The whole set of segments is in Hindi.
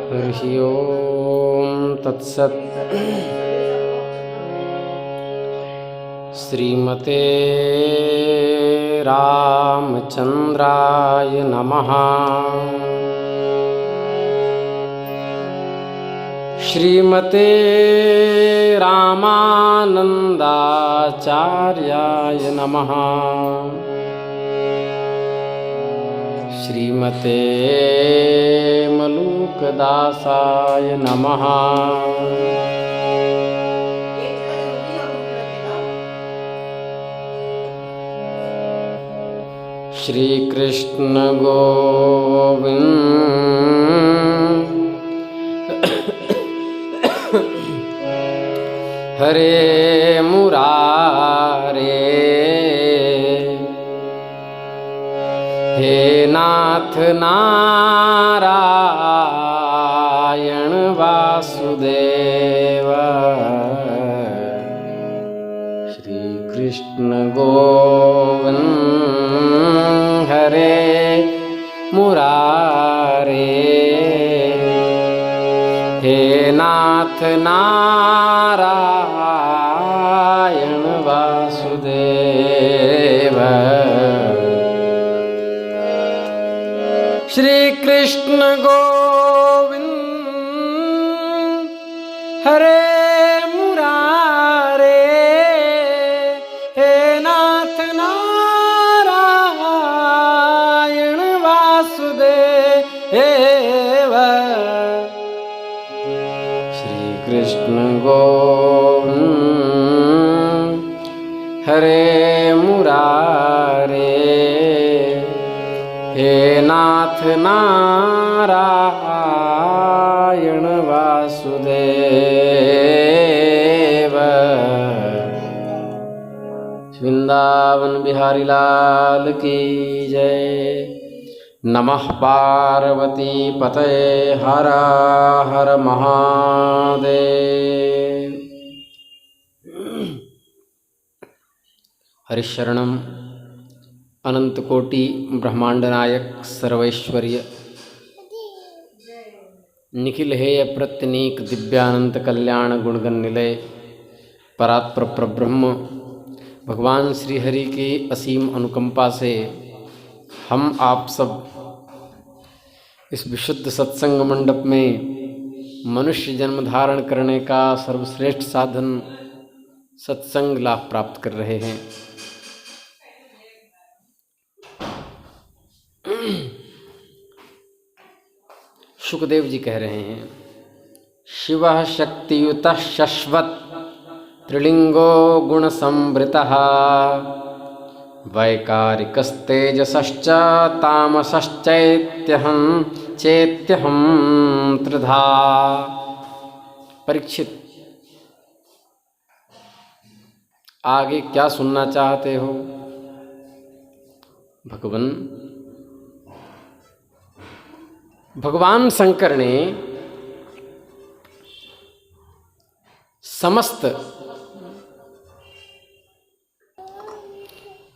हरि ओम तत्सत्। श्रीमते रामचंद्राय नमः। श्रीमते रामानंदाचार्याय नमः। श्रीमते मलूकदासाय नमः। श्री कृष्ण गोविंद हरे मुरारे, हे नाथ नारायण वासुदेव। श्री कृष्ण गोविंद हरे मुरारे, हे नाथ नारायण वासुदेव। श्री कृष्ण गोविंद हरे मुरारे, हे नाथ नारायण वासुदेव। श्री कृष्ण गोविंद हरे मुरारे, हे नाथ नारायण वासुदेव। वृंदावन बिहारी लाल की जय। नमः पार्वती पतये हर हर महादेव। हरिशरणम अनंत कोटि ब्रह्मांड नायक सर्वैश्वर्य निखिल हेय प्रत्यनीक दिव्यानंद कल्याण गुणगण निलय परात्पर परब्रह्म भगवान श्री हरि की असीम अनुकंपा से हम आप सब इस विशुद्ध सत्संग मंडप में मनुष्य जन्म धारण करने का सर्वश्रेष्ठ साधन सत्संग लाभ प्राप्त कर रहे हैं। सुखदेव जी कह रहे हैं, शिवः शक्तियुतः शश्वत् त्रिलिंगो गुण संवृतः, वैकारिकस्तेजसश्च तामसश्चैत्यहं चेत्यहं त्रिधा। परीक्षित, आगे क्या सुनना चाहते हो? भगवान शंकर ने समस्त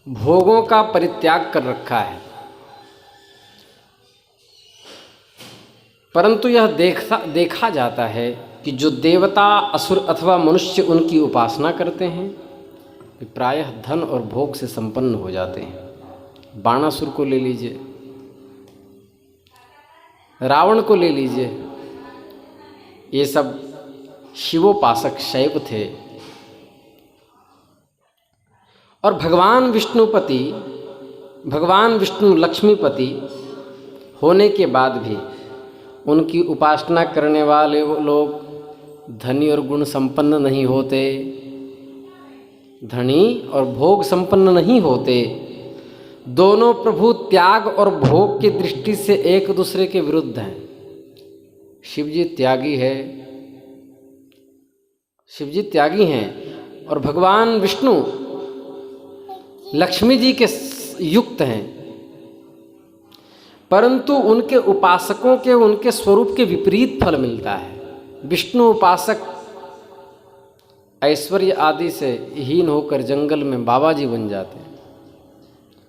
भोगों का परित्याग कर रखा है, परंतु यह देखा जाता है कि जो देवता असुर अथवा मनुष्य उनकी उपासना करते हैं वे प्रायः धन और भोग से संपन्न हो जाते हैं। बाणासुर को ले लीजिए, रावण को ले लीजिए, ये सब शिवोपासक शैव थे। और भगवान विष्णु लक्ष्मीपति होने के बाद भी उनकी उपासना करने वाले वो लोग धनी और गुण संपन्न नहीं होते, धनी और भोग संपन्न नहीं होते। दोनों प्रभु त्याग और भोग की दृष्टि से एक दूसरे के विरुद्ध हैं। शिवजी त्यागी हैं और भगवान विष्णु लक्ष्मी जी के युक्त हैं, परंतु उनके उपासकों के उनके स्वरूप के विपरीत फल मिलता है। विष्णु उपासक ऐश्वर्य आदि से हीन होकर जंगल में बाबा जी बन जाते हैं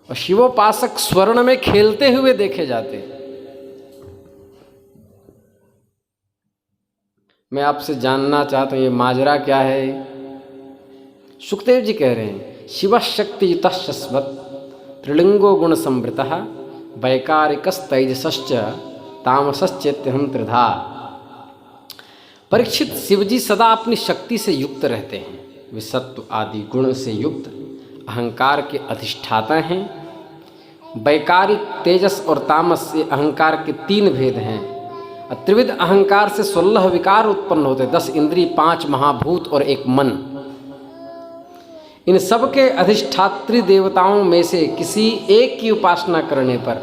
और शिवोपासक स्वर्ण में खेलते हुए देखे जाते हैं। मैं आपसे जानना चाहता हूँ ये माजरा क्या है। सुखदेव जी कह रहे हैं शिव शक्ति युत शस्वत त्रिलिंगो गुण संवृतः वैकारिकस्तैजसश्च तामसश्चेत्यहं त्रिधा। परीक्षित, शिवजी सदा अपनी शक्ति से युक्त रहते हैं। वे सत्व आदि गुण से युक्त अहंकार के अधिष्ठाता हैं। वैकारिक तेजस और तामस से अहंकार के 3 भेद हैं। त्रिविध अहंकार से 16 विकार उत्पन्न होते, 10 इंद्रिय, 5 महाभूत और 1 मन। इन सब के अधिष्ठात्री देवताओं में से किसी एक की उपासना करने पर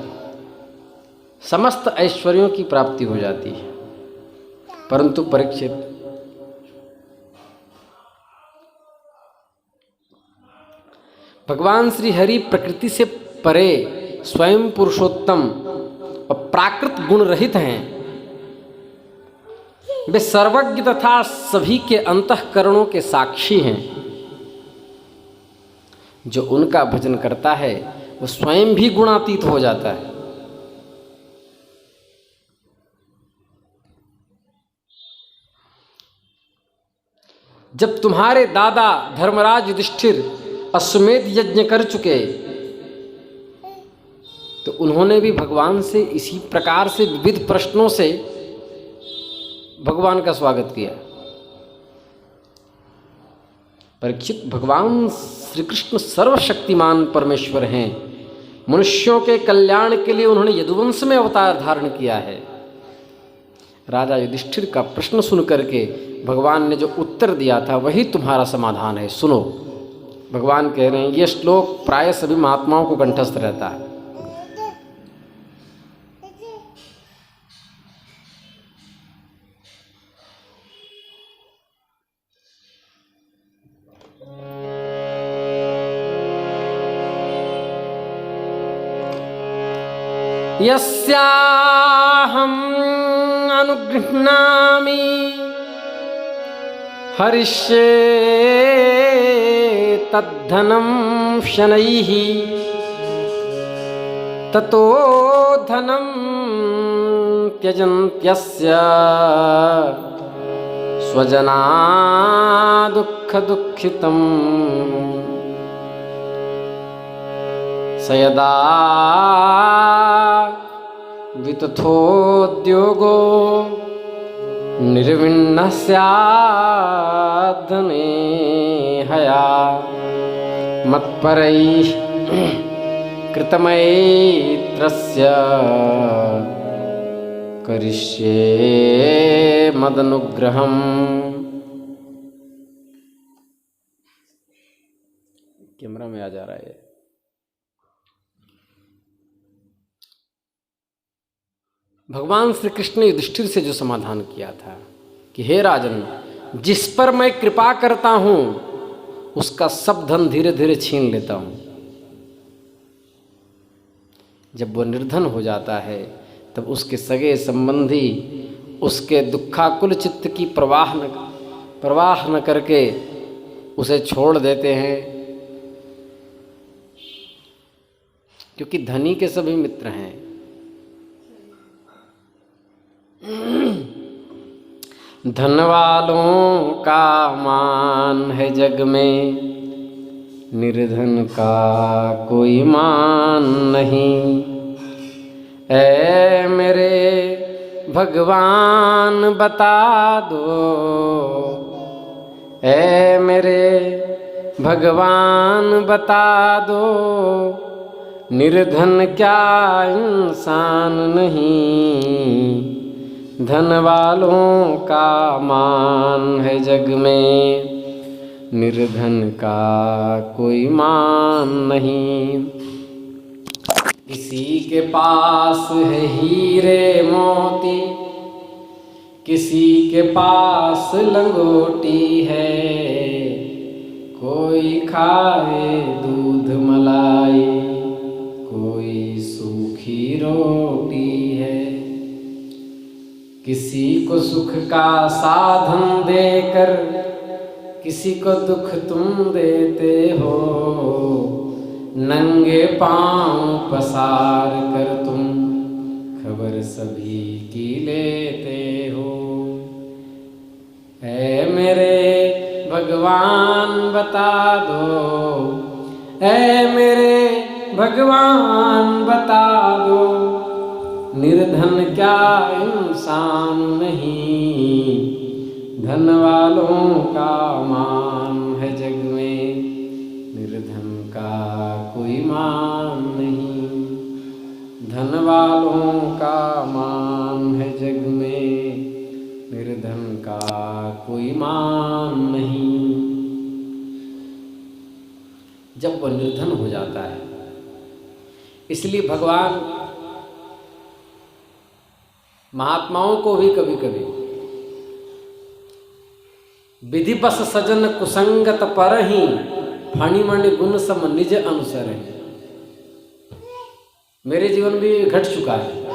समस्त ऐश्वर्यों की प्राप्ति हो जाती है। परंतु परीक्षित, भगवान श्री हरि प्रकृति से परे स्वयं पुरुषोत्तम और प्राकृत गुण रहित हैं। वे सर्वज्ञ तथा सभी के अंतःकरणों के साक्षी हैं। जो उनका भजन करता है वो स्वयं भी गुणातीत हो जाता है। जब तुम्हारे दादा धर्मराज युधिष्ठिर अश्वमेध यज्ञ कर चुके तो उन्होंने भी भगवान से इसी प्रकार से विविध प्रश्नों से भगवान का स्वागत किया। परीक्षित, भगवान श्री कृष्ण सर्वशक्तिमान परमेश्वर हैं। मनुष्यों के कल्याण के लिए उन्होंने यदुवंश में अवतार धारण किया है। राजा युधिष्ठिर का प्रश्न सुन करके भगवान ने जो उत्तर दिया था वही तुम्हारा समाधान है। सुनो, भगवान कह रहे हैं, यह श्लोक प्राय सभी महात्माओं को कंठस्थ रहता है। यस्याहं अनुगृह्णामि हरिष्ये तद्धनं शनैः ततो धनं त्यजन्त्यस्य स्वजना दुःखदुःखितम् स यदा वितथोद्योगो निर्विण्णः स्याद् धने हया मत्परैः कृतमैत्रस्य करिष्ये मदनुग्रहम्। कैमरा में आ जा रहा है। भगवान श्री कृष्ण ने युधिष्ठिर से जो समाधान किया था कि हे राजन, जिस पर मैं कृपा करता हूं उसका सब धन धीरे धीरे छीन लेता हूं। जब वो निर्धन हो जाता है तब उसके सगे संबंधी उसके दुखाकुल चित्त की प्रवाह न करके उसे छोड़ देते हैं, क्योंकि धनी के सभी मित्र हैं। धन वालों का मान है जग में, निर्धन का कोई मान नहीं। ऐ मेरे भगवान बता दो, ऐ मेरे भगवान बता दो, निर्धन क्या इंसान नहीं। धन वालों का मान है जग में, निर्धन का कोई मान नहीं। किसी के पास है हीरे मोती, किसी के पास लंगोटी है, कोई खाए दूध मलाई, कोई सूखी रोटी है। किसी को सुख का साधन देकर किसी को दुख तुम देते हो, नंगे पांव पसार कर तुम खबर सभी की लेते हो। ऐ मेरे भगवान बता दो, ऐ मेरे भगवान बता दो, निर्धन क्या इंसान नहीं, धन वालों का मान है जग में, निर्धन का कोई मान नहीं, धन वालों का मान है जग में, निर्धन का कोई मान नहीं। जब वह निर्धन हो जाता है, इसलिए भगवान महात्माओं को भी कभी कभी विधि बस सजन कुसंगत परहि, फणिमणि गुण सम निज अनुसर है। मेरे जीवन में भी घट चुका है।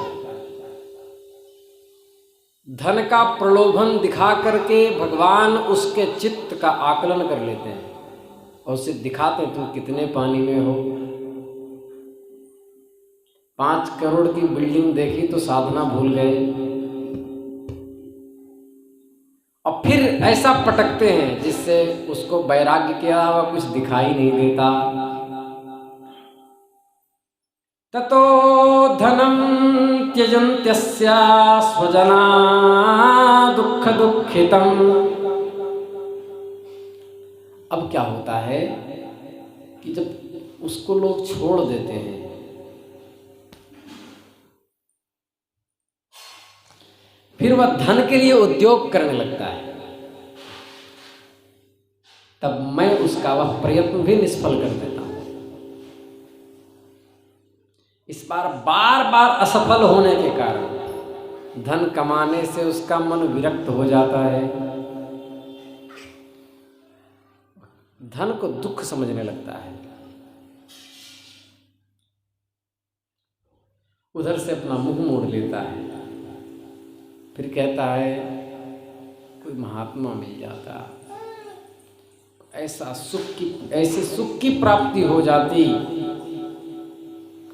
धन का प्रलोभन दिखा करके भगवान उसके चित्त का आकलन कर लेते हैं और उसे दिखाते हैं, तुम कितने पानी में हो। 5 करोड़ की बिल्डिंग देखी तो साधना भूल गए, और फिर ऐसा पटकते हैं जिससे उसको वैराग्य के अलावा कुछ दिखाई नहीं देता। ततो धनम त्यजन्त्यस्य स्वजना दुख दुखितम। अब क्या होता है कि जब उसको लोग छोड़ देते हैं, फिर वह धन के लिए उद्योग करने लगता है, तब मैं उसका वह प्रयत्न भी निष्फल कर देता हूं। इस बार बार बार असफल होने के कारण धन कमाने से उसका मन विरक्त हो जाता है, धन को दुख समझने लगता है, उधर से अपना मुंह मोड़ लेता है। फिर कहता है कोई महात्मा मिल जाता, ऐसे सुख की प्राप्ति हो जाती,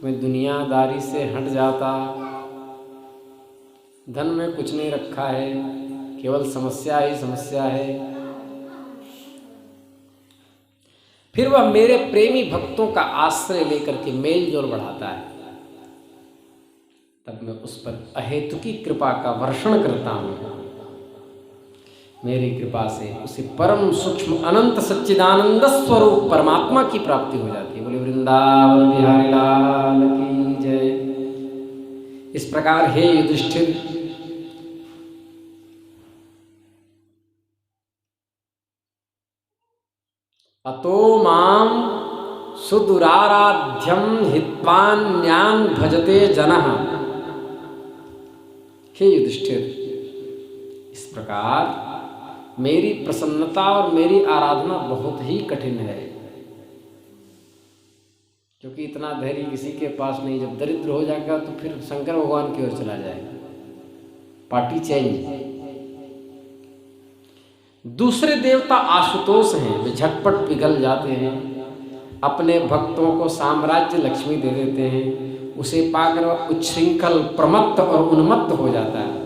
मैं दुनियादारी से हट जाता। धन में कुछ नहीं रखा है, केवल समस्या ही समस्या है। फिर वह मेरे प्रेमी भक्तों का आश्रय लेकर के मेल जोल बढ़ाता है, तब मैं उस पर अहेतुकी कृपा का वर्षण करता हूँ। मेरी कृपा से उसे परम सूक्ष्म अनंत सच्चिदानंद स्वरूप परमात्मा की प्राप्ति हो जाती है। बोले वृंदावन बिहारी लाल की जय। इस प्रकार हे युधिष्ठिर, अतो माम सुदुराराध्यम हित्वान्यान भजते जनः। हे युधिष्ठिर, इस प्रकार मेरी प्रसन्नता और मेरी आराधना बहुत ही कठिन है, क्योंकि इतना धैर्य किसी के पास नहीं। जब दरिद्र हो जाएगा तो फिर शंकर भगवान की ओर चला जाएगा, पार्टी चेंज। दूसरे देवता आशुतोष हैं, वे झटपट पिघल जाते हैं, अपने भक्तों को साम्राज्य लक्ष्मी दे देते हैं, उसे पाकर उच्छृंखल प्रमत्त और उन्मत्त हो जाता है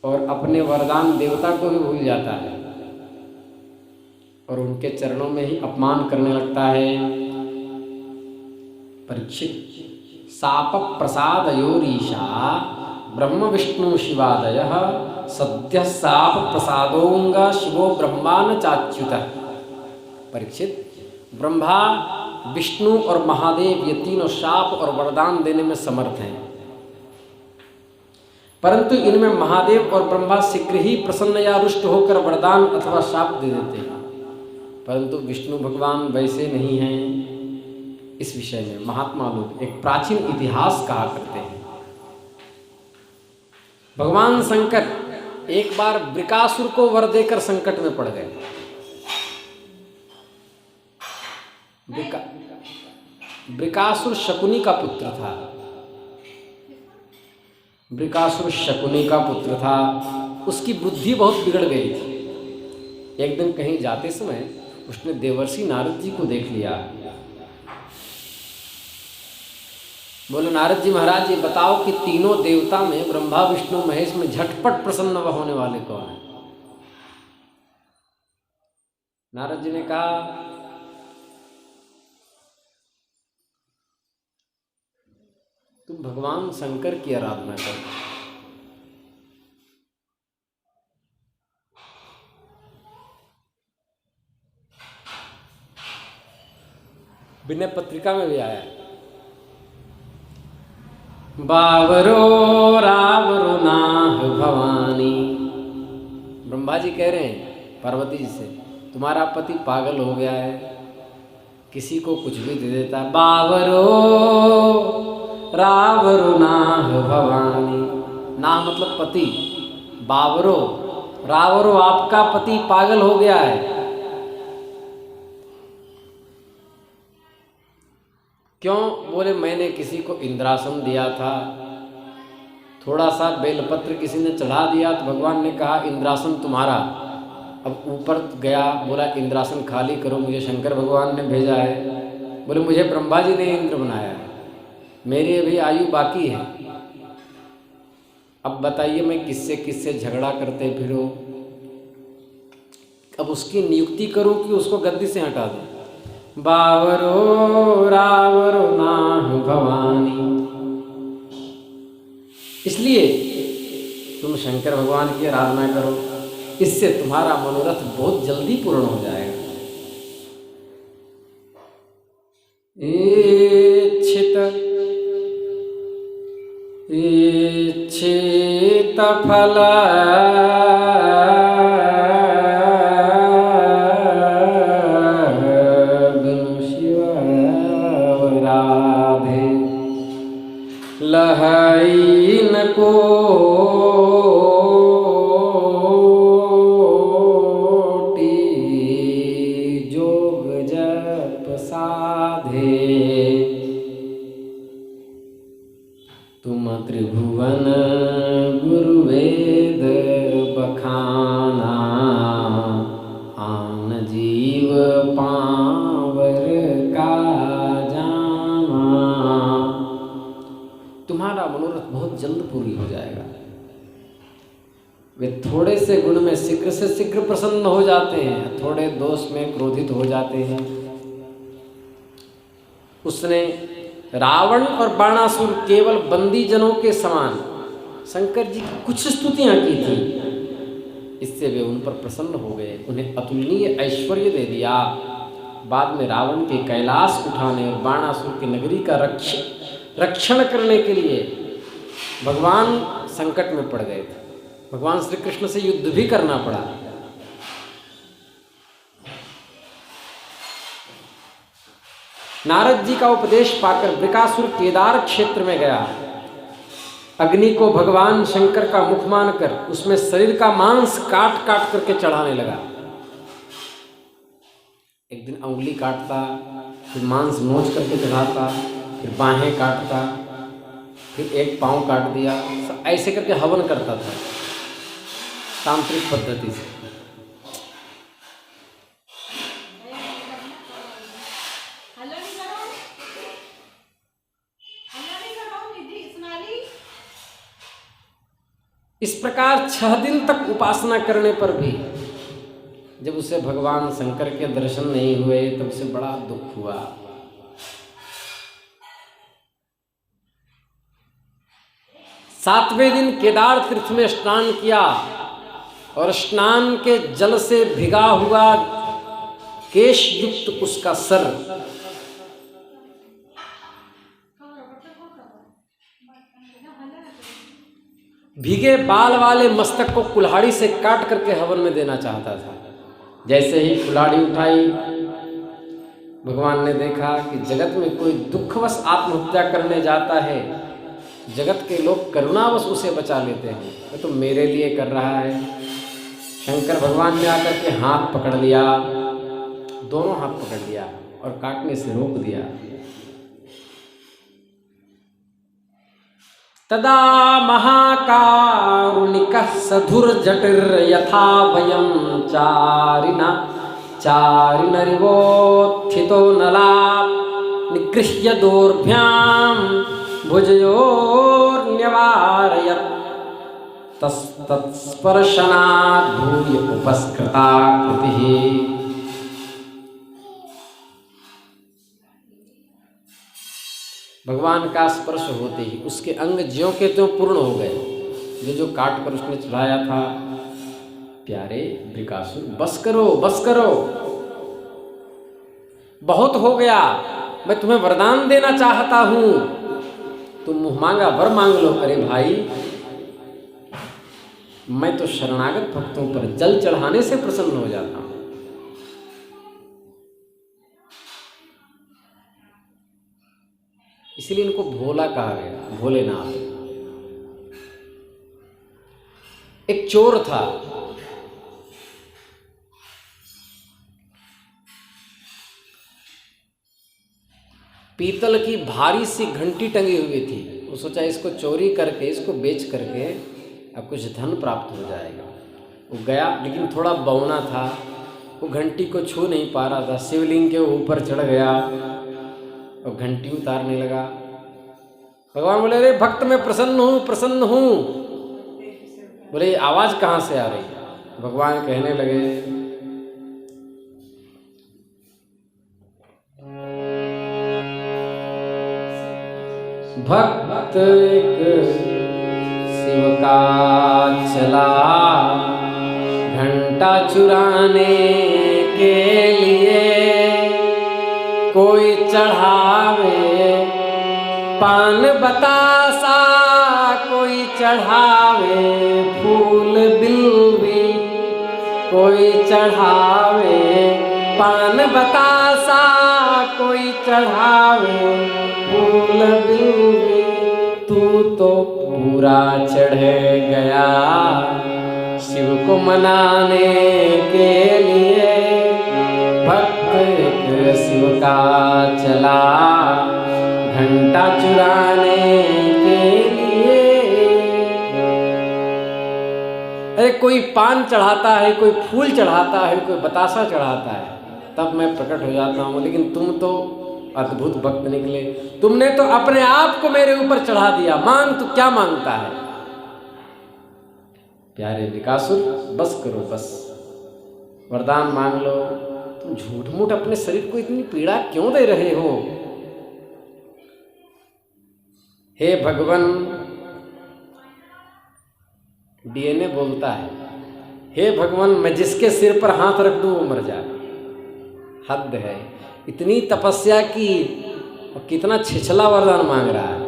और अपने वरदान देवता को भी भूल जाता है और उनके चरणों में ही अपमान करने लगता है। परीक्षित, साप प्रसादयोरीशा ब्रह्म विष्णु शिवादयः सद्य साप प्रसादोंग शिवो ब्रह्मा न चाच्युतः। परीक्षित, ब्रह्मा विष्णु और महादेव ये तीनों शाप और वरदान देने में समर्थ हैं, परंतु इनमें महादेव और ब्रह्मा शीघ्र ही प्रसन्न या रुष्ट होकर वरदान अथवा शाप दे देते हैं, परंतु विष्णु भगवान वैसे नहीं हैं। इस विषय में महात्मा लोग एक प्राचीन इतिहास कहा करते हैं। भगवान शंकर एक बार वृकासुर को वर देकर संकट में पड़ गए। वृकासुर शकुनी का पुत्र था। वृकासुर शकुनी का पुत्र था, उसकी बुद्धि बहुत बिगड़ गई थी। एक दिन कहीं जाते समय उसने देवर्षि नारद जी को देख लिया बोले नारद जी महाराज ये बताओ कि तीनों देवता में ब्रह्मा विष्णु महेश में झटपट प्रसन्न होने वाले कौन है? नारद जी ने कहा तुम भगवान शंकर की आराधना करो। विनय पत्रिका में भी आया है, बावरो रावरो नाह भवानी। ब्रह्मा जी कह रहे हैं पार्वती जी से, तुम्हारा पति पागल हो गया है, किसी को कुछ भी दे देता है। बावरो रावरो नाह भवानी, नाह मतलब पति, बावरो रावरो आपका पति पागल हो गया है। क्यों? बोले मैंने किसी को इंद्रासन दिया था, थोड़ा सा बेलपत्र किसी ने चढ़ा दिया तो भगवान ने कहा इंद्रासन तुम्हारा। अब ऊपर गया, बोला इंद्रासन खाली करो, मुझे शंकर भगवान ने भेजा है। बोले मुझे ब्रह्मा जी ने इंद्र बनाया है, मेरी अभी आयु बाकी है। अब बताइए मैं किससे किससे झगड़ा करते फिरो, अब उसकी नियुक्ति करूं कि उसको गद्दी से हटा दूं? बावरो रावरो नाह भवानी। इसलिए तुम शंकर भगवान की आराधना करो, इससे तुम्हारा मनोरथ बहुत जल्दी पूर्ण हो जाएगा। इच्छित फल लहई न कोटि जोग जप साधे, तुम त्रिभुवन गुरुवेद बखाना, आन जीव पावर का तुम्हारा मनोरथ बहुत जल्द पूरी हो जाएगा। वे थोड़े से गुण में शीघ्र से शीघ्र प्रसन्न हो जाते हैं, थोड़े दोष में क्रोधित हो जाते हैं। उसने रावण और बाणासुर केवल बंदी जनों के समान शंकर जी की कुछ स्तुतियां की थी, इससे वे उन पर प्रसन्न हो गए, उन्हें अतुलनीय ऐश्वर्य दे दिया। बाद में रावण के कैलाश उठाने और बाणासुर की नगरी का रक्षण करने के लिए भगवान संकट में पड़ गए थे, भगवान श्री कृष्ण से युद्ध भी करना पड़ा। नारद जी का उपदेश पाकर वृकासुर केदार क्षेत्र में गया, अग्नि को भगवान शंकर का मुख मानकर उसमें शरीर का मांस काट काट करके चढ़ाने लगा। एक दिन उंगली काटता, फिर मांस नोच करके चढ़ाता, फिर बाहें काटता, फिर एक पांव काट दिया, ऐसे करके हवन करता था तांत्रिक पद्धति से। इस प्रकार 6 दिन तक उपासना करने पर भी जब उसे भगवान शंकर के दर्शन नहीं हुए तब उसे बड़ा दुख हुआ। सातवें दिन केदार तीर्थ में स्नान किया और स्नान के जल से भिगा हुआ केश युक्त उसका सर भीगे बाल वाले मस्तक को कुल्हाड़ी से काट करके हवन में देना चाहता था। जैसे ही कुल्हाड़ी उठाई, भगवान ने देखा कि जगत में कोई दुखवश आत्महत्या करने जाता है, जगत के लोग करुणावश उसे बचा लेते हैं, तो मेरे लिए कर रहा है। शंकर भगवान ने आकर के हाथ पकड़ लिया, दोनों हाथ पकड़ लिया और काटने से रोक दिया। तदा महाकारुणिकः सधुर्जटिर यथा वयं चारिणरिवोत्थितो नलात् निगृह्य दोर्भ्यां भुजयोर्न्यवारयत् तत्स्पर्शनात् भूय उपस्कृता कृतिः। भगवान का स्पर्श होते ही उसके अंग ज्यों के त्यों पूर्ण हो गए। जो काट कर उसने चढ़ाया था, प्यारे वृकासुर बस करो बस करो, बहुत हो गया, मैं तुम्हें वरदान देना चाहता हूं, तुम मुँह मांगा वर मांग लो। अरे भाई, मैं तो शरणागत भक्तों पर जल चढ़ाने से प्रसन्न हो जाता हूं। इसलिए इनको भोला कहा गया, भोलेनाथ। एक चोर था, पीतल की भारी सी घंटी टंगी हुई थी। वो सोचा इसको चोरी करके, इसको बेच करके अब कुछ धन प्राप्त हो जाएगा। वो गया, लेकिन थोड़ा बौना था, वो घंटी को छू नहीं पा रहा था। शिवलिंग के ऊपर चढ़ गया और घंटी उतारने लगा। भगवान बोले, अरे भक्त मैं प्रसन्न हूँ प्रसन्न हूँ। बोले ये आवाज़ कहाँ से आ रही है? भगवान कहने लगे, भक्त एक शिव का चला घंटा चुराने के लिए, कोई चढ़ावे पान बतासा, कोई चढ़ावे फूल बिल्वी, कोई चढ़ावे पान बतासा, कोई चढ़ावे फूल बिल्वी। तू तो पूरा चढ़ गया शिव को मनाने के लिए, भक्त एक शिव का चला घंटा चुराने के लिए। अरे कोई पान चढ़ाता है, कोई फूल चढ़ाता है, कोई बतासा चढ़ाता है, तब मैं प्रकट हो जाता हूँ। लेकिन तुम तो अद्भुत भक्त निकले, तुमने तो अपने आप को मेरे ऊपर चढ़ा दिया। मांग तो क्या मांगता है? प्यारे वृकासुर बस करो बस, वरदान मांग लो। तुम झूठ मूठ अपने शरीर को इतनी पीड़ा क्यों दे रहे हो? हे भगवान, डीएनए बोलता है, हे भगवान मैं जिसके सिर पर हाथ रख दूं वो मर जाए। हद है, इतनी तपस्या की और कितना छिछला वरदान मांग रहा है।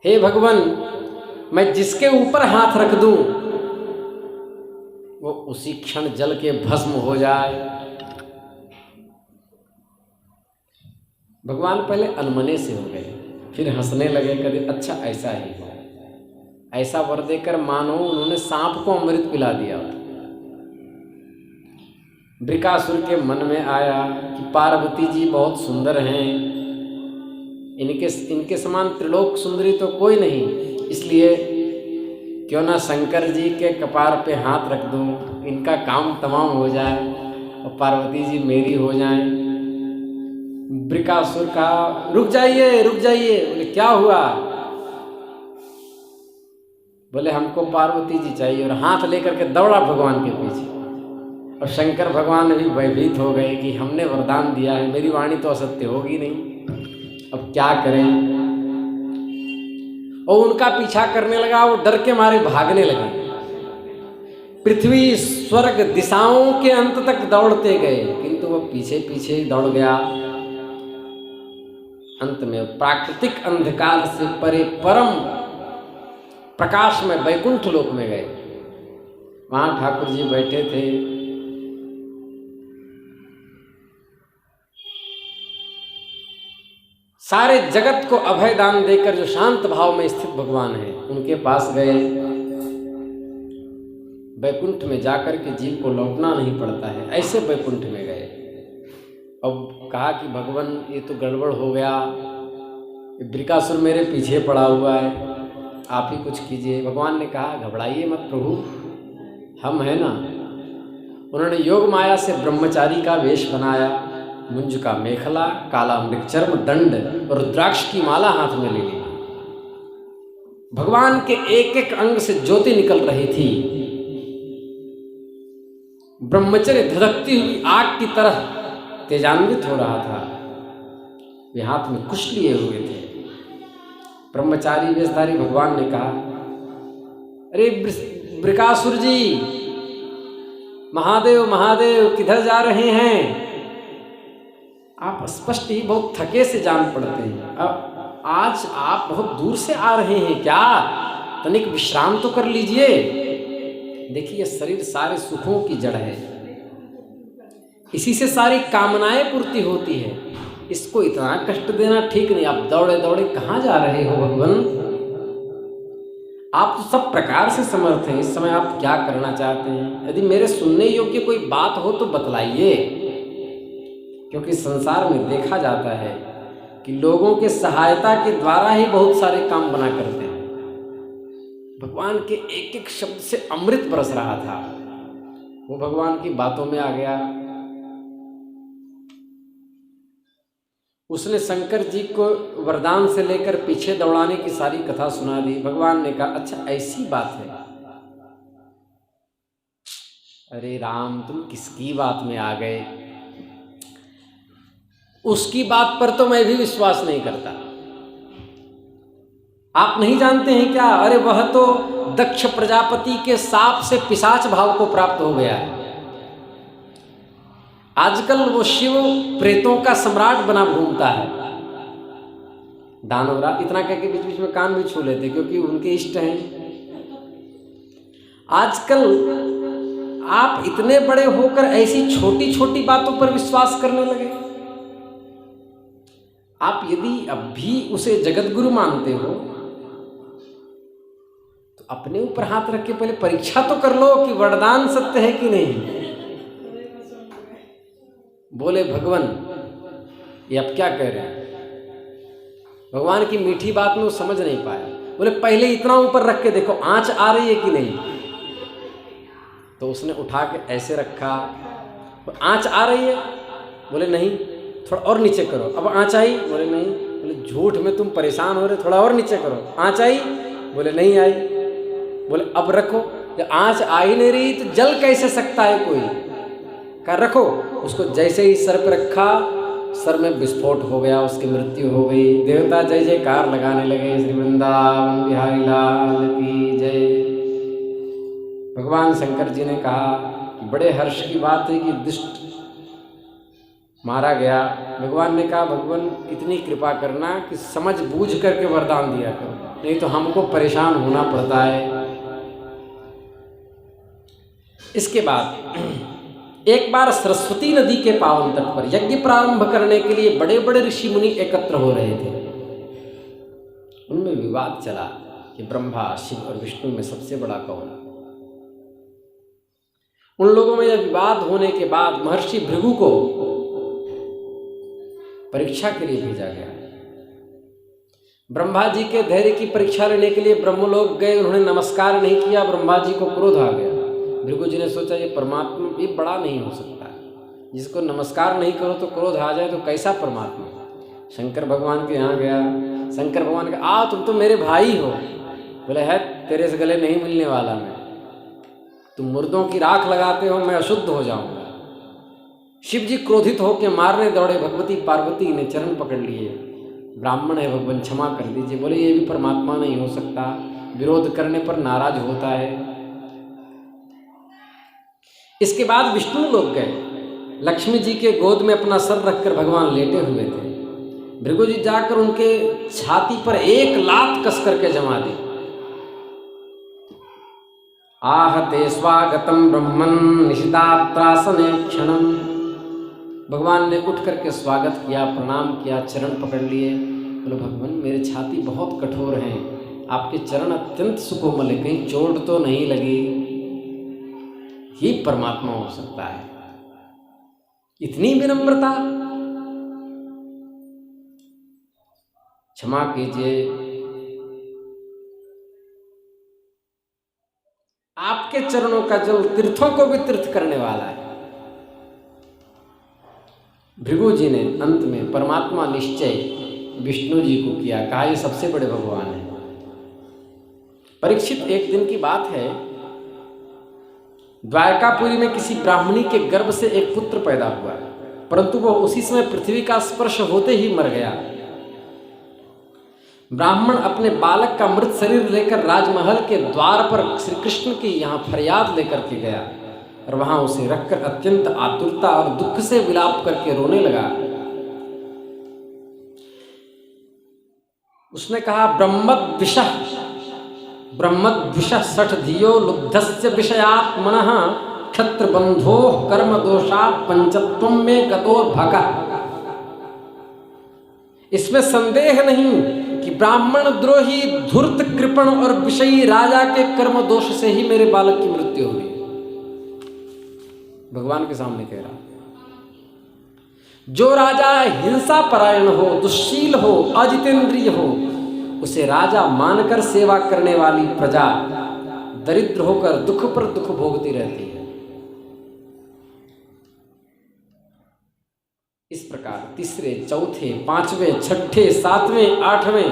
हे भगवान, मैं जिसके ऊपर हाथ रख दूं वो उसी क्षण जल के भस्म हो जाए। भगवान पहले अनमने से हो गए, फिर हंसने लगे, कदे अच्छा ऐसा ही हो। ऐसा वर देकर मानो उन्होंने सांप को अमृत पिला दिया। वृकासुर के मन में आया कि पार्वती जी बहुत सुंदर हैं, इनके समान त्रिलोक सुंदरी तो कोई नहीं, इसलिए क्यों ना शंकर जी के कपार पे हाथ रख दूं, इनका काम तमाम हो जाए और पार्वती जी मेरी हो जाएं। वृकासुर कहा, रुक जाइए रुक जाइए। बोले क्या हुआ? बोले हमको पार्वती जी चाहिए, और हाथ लेकर के दौड़ा भगवान के पीछे। और शंकर भगवान भी भयभीत हो गए कि हमने वरदान दिया है, मेरी वाणी तो असत्य होगी नहीं, अब क्या करें। और उनका पीछा करने लगा, वो डर के मारे भागने लगे। पृथ्वी स्वर्ग दिशाओं के अंत तक दौड़ते गए, किंतु वो पीछे पीछे दौड़ गया। अंत में प्राकृतिक अंधकार से परे परम प्रकाश में वैकुंठ लोक में गए। वहां ठाकुर जी बैठे थे। सारे जगत को अभय दान देकर जो शांत भाव में स्थित भगवान है, उनके पास गए। वैकुंठ में जाकर के जीव को लौटना नहीं पड़ता है, ऐसे वैकुंठ में गए। अब कहा कि भगवान ये तो गड़बड़ हो गया, वृकासुर मेरे पीछे पड़ा हुआ है, आप ही कुछ कीजिए। भगवान ने कहा घबराइए मत प्रभु, हम हैं ना। उन्होंने योग माया से ब्रह्मचारी का वेश बनाया मुंज का मेखला, काला मृगचर्म, दंड और रुद्राक्ष की माला हाथ में ले ली। भगवान के एक एक अंग से ज्योति निकल रही थी। ब्रह्मचर्य धधकती हुई आग की तरह तेजान्वित हो रहा था। वे हाथ में कुश लिए हुए थे। ब्रह्मचारी वेशधारी भगवान ने कहा, अरे वृकासुर जी, महादेव महादेव किधर जा रहे हैं? आप स्पष्ट ही बहुत थके से जान पड़ते हैं। अब आज आप बहुत दूर से आ रहे हैं क्या? तनिक विश्राम तो कर लीजिए। देखिए, शरीर सारे सुखों की जड़ है, इसी से सारी कामनाएं पूर्ति होती है। इसको इतना कष्ट देना ठीक नहीं। आप दौड़े दौड़े कहाँ जा रहे हो भगवान? आप तो सब प्रकार से समर्थ हैं। इस समय आप क्या करना चाहते हैं? यदि मेरे सुनने योग्य कोई बात हो तो बतलाइए, क्योंकि संसार में देखा जाता है कि लोगों के सहायता के द्वारा ही बहुत सारे काम बना करते हैं। भगवान के एक एक शब्द से अमृत बरस रहा था। वो भगवान की बातों में आ गया। उसने शंकर जी को वरदान से लेकर पीछे दौड़ाने की सारी कथा सुना दी। भगवान ने कहा, अच्छा ऐसी बात है? अरे राम, तुम किसकी बात में आ गए? उसकी बात पर तो मैं भी विश्वास नहीं करता। आप नहीं जानते हैं क्या? अरे वह तो दक्ष प्रजापति के साप से पिशाच भाव को प्राप्त हो गया है। आजकल वो शिव प्रेतों का सम्राट बना घूमता है। दानवराज इतना कह के बीच बीच में कान भी छू लेते, क्योंकि उनके इष्ट हैं। आजकल आप इतने बड़े होकर ऐसी छोटी छोटी बातों पर विश्वास करने लगे। आप यदि अब भी उसे जगतगुरु मानते हो तो अपने ऊपर हाथ रख के पहले परीक्षा तो कर लो कि वरदान सत्य है कि नहीं। बोले, भगवान ये अब क्या कह रहे हैं? भगवान की मीठी बात में वो समझ नहीं पाया। बोले, पहले इतना ऊपर रख के देखो, आंच आ रही है कि नहीं। तो उसने उठा के ऐसे रखा, आंच आ रही है? बोले नहीं। थोड़ा और नीचे करो। अब आंच आई? बोले नहीं। बोले, झूठ में तुम परेशान हो रहे, थोड़ा और नीचे करो। आंच आई? बोले नहीं आई। बोले, अब रखो। जब आंच आ ही नहीं रही तो जल कैसे सकता है कोई? कहा रखो। उसको जैसे ही सर पर रखा, सर में विस्फोट हो गया, उसकी मृत्यु हो गई। देवता जय जयकार लगाने लगे, श्री वृंदावन बिहारी लाल की जय। भगवान शंकर जी ने कहा कि बड़े हर्ष की बात है कि दुष्ट मारा गया। भगवान ने कहा, भगवान इतनी कृपा करना कि समझ बूझ करके वरदान दिया करो, नहीं तो हमको परेशान होना पड़ता है। इसके बाद एक बार सरस्वती नदी के पावन तट पर यज्ञ प्रारंभ करने के लिए बड़े बड़े ऋषि मुनि एकत्र हो रहे थे। उनमें विवाद चला कि ब्रह्मा, शिव और विष्णु में सबसे बड़ा कौन। उन लोगों में यह विवाद होने के बाद महर्षि भृगु को परीक्षा के लिए भेजा गया। ब्रह्मा जी के धैर्य की परीक्षा लेने के लिए ब्रह्मलोक गए। उन्होंने नमस्कार नहीं किया, ब्रह्मा जी को क्रोध आ गया। भृगु जी ने सोचा, ये परमात्मा भी बड़ा नहीं हो सकता, जिसको नमस्कार नहीं करो तो क्रोध आ जाए तो कैसा परमात्मा। शंकर भगवान के यहाँ गया। शंकर भगवान का, आ तुम तो मेरे भाई हो। बोले, है तेरे से गले नहीं मिलने वाला मैं। तुम मुर्दों की राख लगाते हो, मैं अशुद्ध हो जाऊंगा। शिव जी क्रोधित होकर मारने दौड़े। भगवती पार्वती ने चरण पकड़ लिए। ब्राह्मण है भगवान, क्षमा कर दीजिए। बोले, ये भी परमात्मा नहीं हो सकता, विरोध करने पर नाराज होता है। इसके बाद विष्णु लोग गए। लक्ष्मी जी के गोद में अपना सर रखकर भगवान लेटे हुए थे। भृगु जी जाकर उनके छाती पर एक लात कस करके जमा दी। आहते स्वागतम ब्रह्मन निशितात्रासने क्षणम। भगवान ने उठ करके स्वागत किया, प्रणाम किया, चरण पकड़ लिए। बोले, भगवान मेरे छाती बहुत कठोर हैं, आपके चरण अत्यंत सुकोमल है, कहीं चोट तो नहीं लगी। ही परमात्मा हो सकता है। इतनी विनम्रता। क्षमा कीजिए, आपके चरणों का जल तीर्थों को भी तीर्थ करने वाला है। भृगु जी ने अंत में परमात्मा निश्चय विष्णु जी को किया, कहा ये सबसे बड़े भगवान हैं। परीक्षित, एक दिन की बात है, द्वारकापुरी में किसी ब्राह्मणी के गर्भ से एक पुत्र पैदा हुआ, परंतु वह उसी समय पृथ्वी का स्पर्श होते ही मर गया। ब्राह्मण अपने बालक का मृत शरीर लेकर राजमहल के द्वार पर श्री कृष्ण की यहाँ फरियाद लेकर के गया और वहां उसे रखकर अत्यंत आतुरता और दुख से विलाप करके रोने लगा। उसने कहा, ब्रह्मद्विषः सठ धियो लुब्धस्य विषयात्मनः क्षत्रबंधो कर्म दोषात् पंचत्वं में गतोर्भगः। इसमें संदेह नहीं कि ब्राह्मण द्रोही, धूर्त, कृपण और विषयी राजा के कर्म दोष से ही मेरे बालक की मृत्यु हुई। भगवान के सामने कह रहा, जो राजा हिंसा परायण हो, दुश्शील हो, अजितेंद्रिय हो, उसे राजा मानकर सेवा करने वाली प्रजा दरिद्र होकर दुख पर दुख भोगती रहती है। इस प्रकार तीसरे, चौथे, पांचवें, छठे, सातवें, आठवें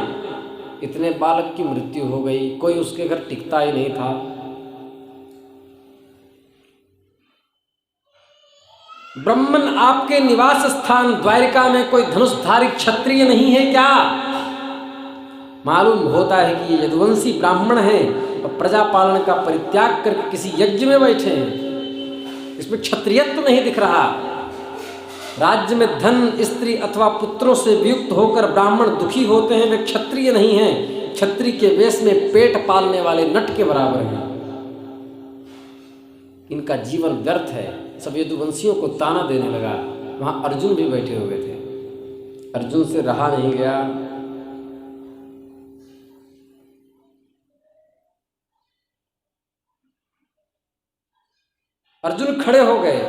इतने बालक की मृत्यु हो गई। कोई उसके घर टिकता ही नहीं था। ब्राह्मण, आपके निवास स्थान द्वारिका में कोई धनुषधारी क्षत्रिय नहीं है क्या? मालूम होता है कि ये यदुवंशी ब्राह्मण हैं और प्रजा पालन का परित्याग करके किसी यज्ञ में बैठे हैं। इसमें क्षत्रियत्व नहीं दिख रहा। राज्य में धन, स्त्री अथवा पुत्रों से वियुक्त होकर ब्राह्मण दुखी होते हैं, वे क्षत्रिय नहीं हैं। क्षत्रिय के वेश में पेट पालने वाले नट के बराबर हैं। इनका जीवन व्यर्थ है। सब यदुवंशियों को ताना देने लगा। वहां अर्जुन भी बैठे हुए थे। अर्जुन से रहा नहीं गया। अर्जुन खड़े हो गए।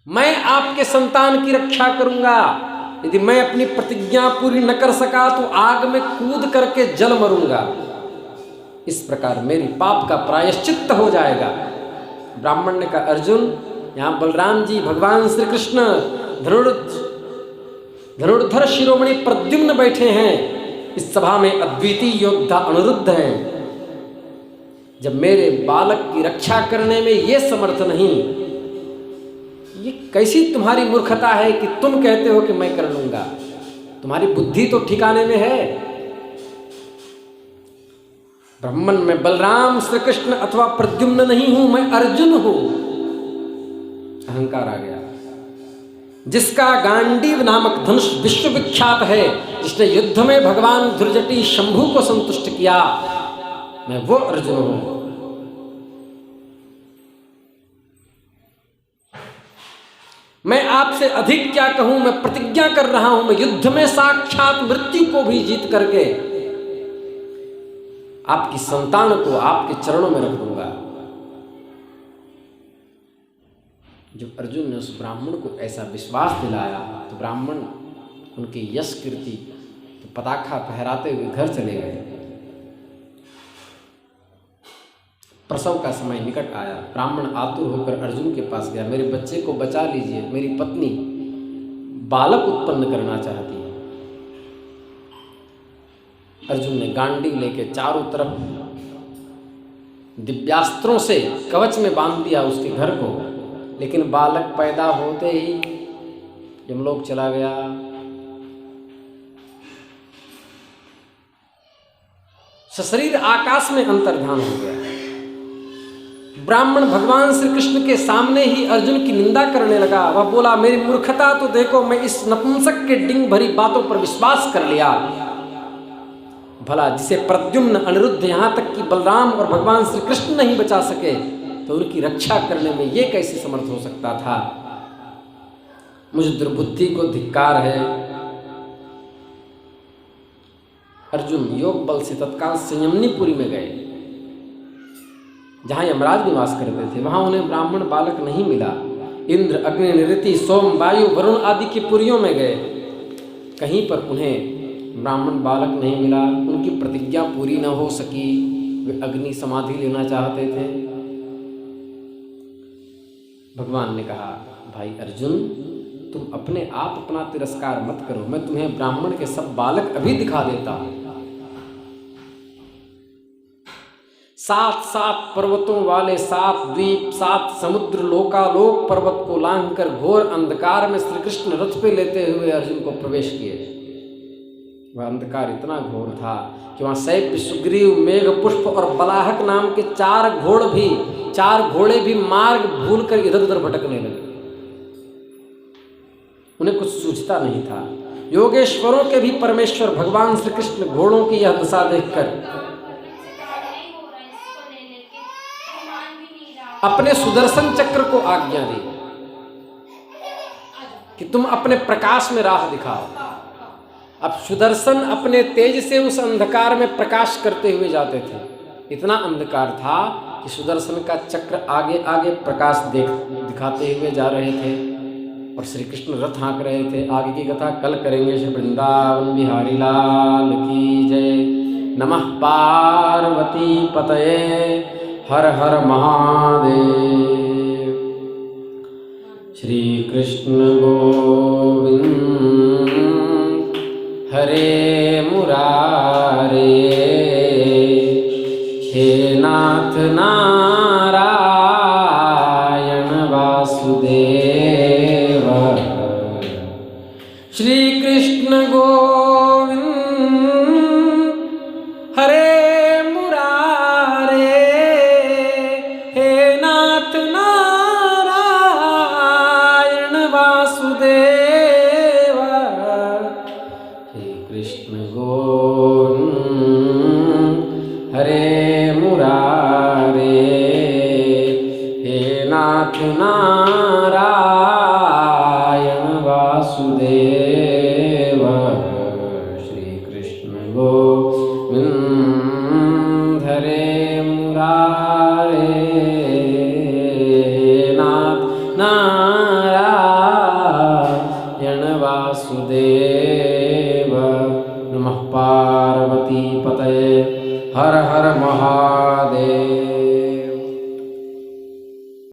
मैं आपके संतान की रक्षा करूंगा। यदि मैं अपनी प्रतिज्ञा पूरी न कर सका तो आग में कूद करके जल मरूंगा। इस प्रकार मेरी पाप का प्रायश्चित्त हो जाएगा। ब्राह्मण ने कहा, अर्जुन, यहाँ बलराम जी, भगवान श्री कृष्ण, धनुर्धर शिरोमणि प्रद्युम्न बैठे हैं। इस सभा में अद्वितीय योद्धा अनिरुद्ध हैं। जब मेरे बालक की रक्षा करने में ये समर्थ नहीं, ये कैसी तुम्हारी मूर्खता है कि तुम कहते हो कि मैं कर लूंगा? तुम्हारी बुद्धि तो ठिकाने में है। ब्राह्मण में बलराम, श्री कृष्ण अथवा प्रद्युम्न नहीं हूं, मैं अर्जुन हूं। अहंकार आ गया। जिसका गांडीव नामक धनुष विश्वविख्यात है, जिसने युद्ध में भगवान धुर्जटी शंभु को संतुष्ट किया, मैं वो अर्जुन हूं। मैं आपसे अधिक क्या कहूं? मैं प्रतिज्ञा कर रहा हूं, मैं युद्ध में साक्षात मृत्यु को भी जीत करके आपकी संतान को आपके चरणों में रख दूंगा। जब अर्जुन ने उस ब्राह्मण को ऐसा विश्वास दिलाया तो ब्राह्मण उनकी यश कीर्ति तो पताखा फहराते हुए घर चले गए। प्रसव का समय निकट आया। ब्राह्मण आतुर होकर अर्जुन के पास गया, मेरे बच्चे को बचा लीजिए, मेरी पत्नी बालक उत्पन्न करना चाहती है। अर्जुन ने गांडीव लेके चारों तरफ दिव्यास्त्रों से कवच में बांध दिया उसके घर को, लेकिन बालक पैदा होते ही यमलोक चला गया। सशरीर आकाश में अंतर्धान हो गया। ब्राह्मण भगवान श्री कृष्ण के सामने ही अर्जुन की निंदा करने लगा। वह बोला, मेरी मूर्खता तो देखो, मैं इस नपुंसक के डिंग भरी बातों पर विश्वास कर लिया। भला जिसे प्रद्युम्न, अनिरुद्ध, यहाँ तक कि बलराम और भगवान श्री कृष्ण नहीं बचा सके, तो उनकी रक्षा करने में ये कैसे समर्थ हो सकता था? मुझ दुर्बुद्धि को धिक्कार है। अर्जुन योग बल से तत्काल संयमनीपुरी में गए, जहाँ यमराज निवास करते थे। वहाँ उन्हें ब्राह्मण बालक नहीं मिला। इंद्र, अग्नि, निरति, सोम, वायु, वरुण आदि की पुरियों में गए, कहीं पर उन्हें ब्राह्मण बालक नहीं मिला। उनकी प्रतिज्ञा पूरी न हो सकी। वे अग्नि समाधि लेना चाहते थे। भगवान ने कहा, भाई अर्जुन, तुम अपने आप अपना तिरस्कार मत करो, मैं तुम्हें ब्राह्मण के सब बालक अभी दिखा देता हूं। 7 पर्वतों वाले 7 द्वीप, 7 समुद्र, लोकालोक पर्वत को लांघकर घोर अंधकार में श्री कृष्ण रथ पे लेते हुए अर्जुन को प्रवेश किए। वह अंधकार इतना घोर था कि वहां शैव्य, सुग्रीव, मेघ पुष्प और बलाहक नाम के 4 घोड़े भी मार्ग भूल कर इधर उधर भटकने लगे। उन्हें कुछ सूझता नहीं था। योगेश्वरों के भी परमेश्वर भगवान श्री कृष्ण घोड़ों की यह दशा देखकर अपने सुदर्शन चक्र को आज्ञा दी कि तुम अपने प्रकाश में राह दिखाओ। अब सुदर्शन अपने तेज से उस अंधकार में प्रकाश करते हुए जाते थे। इतना अंधकार था कि सुदर्शन का चक्र आगे आगे प्रकाश दिखाते हुए जा रहे थे और श्री कृष्ण रथ हाँक रहे थे। आगे की कथा कल करेंगे। श्री वृंदावन बिहारी लाल की जय। नमः पार्वती पतये, हर हर महादेव। श्री कृष्ण गोविंद हरे मुरारे, हे नाथ नारायण वासुदेव। श्री कृष्ण गोविंद हरे मुरारे, हे नाथ नारायण वासुदेव। कृष्ण गोविंद हरे मुरारे, हे नाथ नारायण वासुदेव। श्री कृष्ण गोविंद हरे मुरारे, नाथ नारायण वासुदेव। नमः पार्वती पतये, हर हर महादेव।